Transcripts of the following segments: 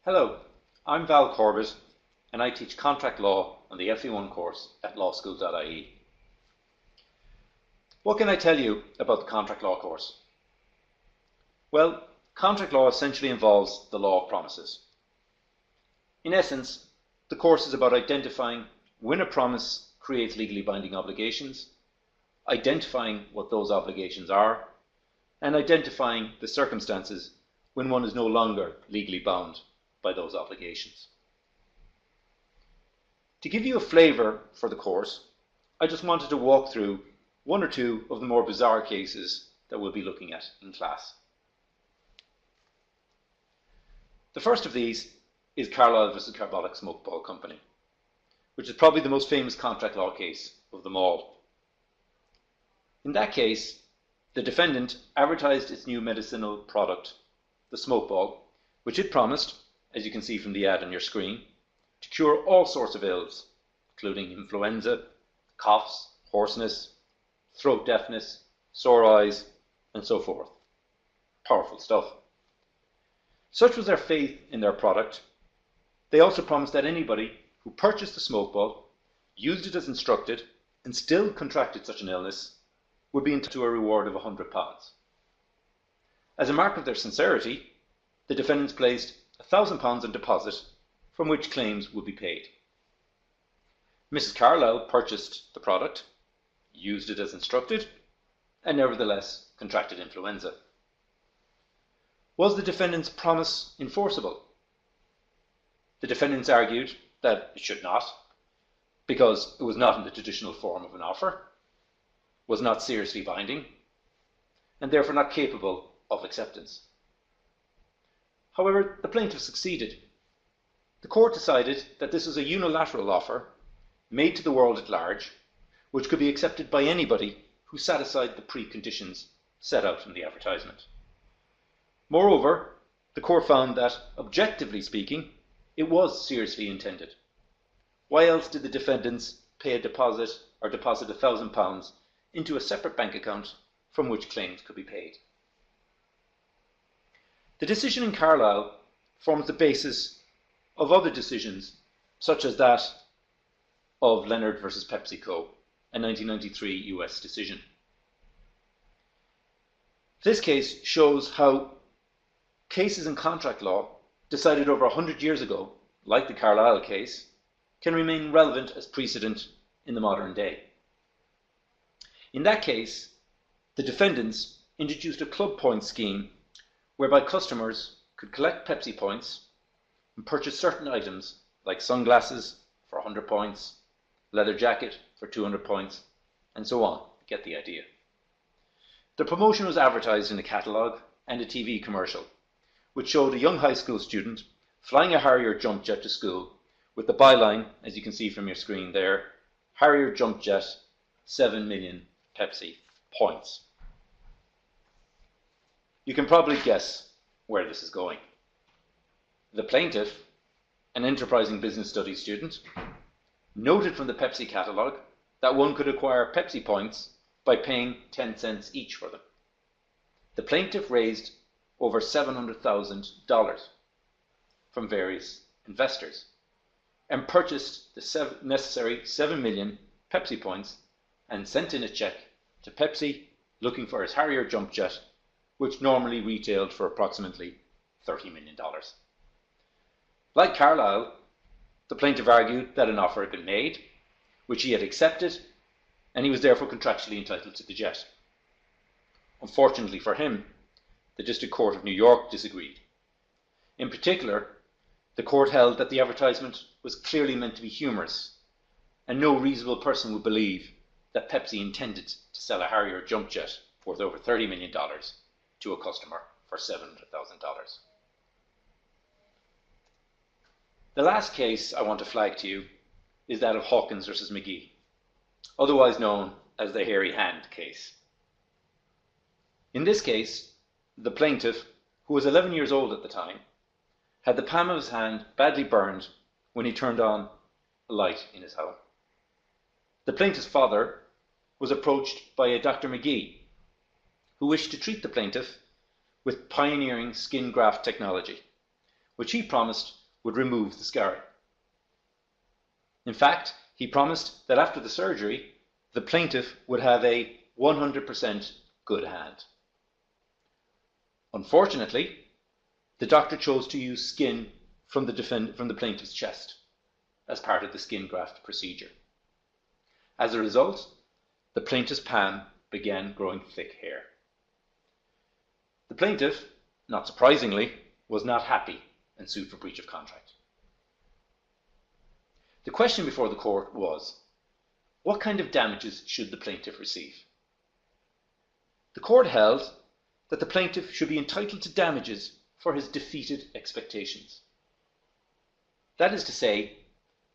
Hello, I'm Val Corbett and I teach contract law on the FE1 course at Lawschool.ie. What can I tell you about the contract law course? Well, contract law essentially involves the law of promises. In essence, the course is about identifying when a promise creates legally binding obligations, identifying what those obligations are, and identifying the circumstances when one is no longer legally bound by those obligations. To give you a flavour for the course, I just wanted to walk through one or two of the more bizarre cases that we'll be looking at in class. The first of these is Carlisle v. Carbolic Smoke Ball Company, which is probably the most famous contract law case of them all. In that case, the defendant advertised its new medicinal product, the smoke ball, which it promised, as you can see from the ad on your screen, to cure all sorts of ills, including influenza, coughs, hoarseness, throat deafness, sore eyes, and so forth. Powerful stuff. Such was their faith in their product, they also promised that anybody who purchased the smoke ball, used it as instructed, and still contracted such an illness, would be entitled to a reward of £100. As a mark of their sincerity, the defendants placed £1,000 on deposit, from which claims would be paid. Mrs. Carlisle purchased the product, used it as instructed, and nevertheless contracted influenza. Was the defendant's promise enforceable? The defendants argued that it should not, because it was not in the traditional form of an offer, was not seriously binding, and therefore not capable of acceptance. However, the plaintiff succeeded. The court decided that this was a unilateral offer made to the world at large, which could be accepted by anybody who satisfied the preconditions set out in the advertisement. Moreover, the court found that, objectively speaking, it was seriously intended. Why else did the defendants pay a deposit £1,000 into a separate bank account from which claims could be paid? The decision in Carlisle forms the basis of other decisions, such as that of Leonard v. PepsiCo, a 1993 US decision. This case shows how cases in contract law decided over 100 years ago, like the Carlisle case, can remain relevant as precedent in the modern day. In that case, the defendants introduced a club point scheme whereby customers could collect Pepsi points and purchase certain items like sunglasses for 100 points, leather jacket for 200 points, and so on. Get the idea. The promotion was advertised in a catalogue and a TV commercial, which showed a young high school student flying a Harrier jump jet to school with the byline, as you can see from your screen there, Harrier jump jet, 7 million Pepsi points. You can probably guess where this is going. The plaintiff, an enterprising business studies student, noted from the Pepsi catalogue that one could acquire Pepsi points by paying 10 cents each for them. The plaintiff raised over $700,000 from various investors and purchased the necessary 7 million Pepsi points and sent in a check to Pepsi looking for his Harrier jump jet, which normally retailed for approximately $30 million. Like Carlisle, the plaintiff argued that an offer had been made, which he had accepted, and he was therefore contractually entitled to the jet. Unfortunately for him, the District Court of New York disagreed. In particular, the court held that the advertisement was clearly meant to be humorous, and no reasonable person would believe that Pepsi intended to sell a Harrier jump jet worth over $30 million to a customer for $700,000. The last case I want to flag to you is that of Hawkins v. McGee, otherwise known as the hairy hand case. In this case, the plaintiff, who was 11 years old at the time, had the palm of his hand badly burned when he turned on a light in his home. The plaintiff's father was approached by a Dr. McGee, who wished to treat the plaintiff with pioneering skin graft technology, which he promised would remove the scarring. In fact, he promised that after the surgery, the plaintiff would have a 100% good hand. Unfortunately, the doctor chose to use skin from the plaintiff's chest as part of the skin graft procedure. As a result, the plaintiff's palm began growing thick hair. The plaintiff, not surprisingly, was not happy and sued for breach of contract. The question before the court was, what kind of damages should the plaintiff receive? The court held that the plaintiff should be entitled to damages for his defeated expectations. That is to say,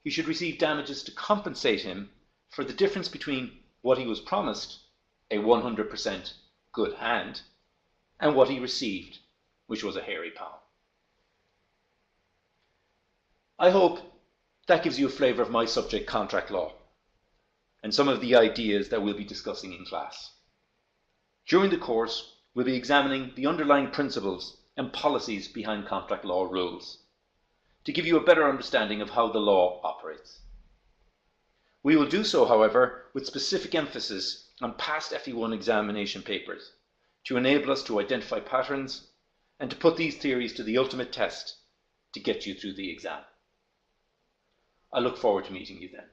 he should receive damages to compensate him for the difference between what he was promised, a 100% good hand, and what he received, which was a hairy palm. I hope that gives you a flavour of my subject, contract law, and some of the ideas that we'll be discussing in class. During the course, we'll be examining the underlying principles and policies behind contract law rules to give you a better understanding of how the law operates. We will do so, however, with specific emphasis on past FE1 examination papers to enable us to identify patterns and to put these theories to the ultimate test to get you through the exam. I look forward to meeting you then.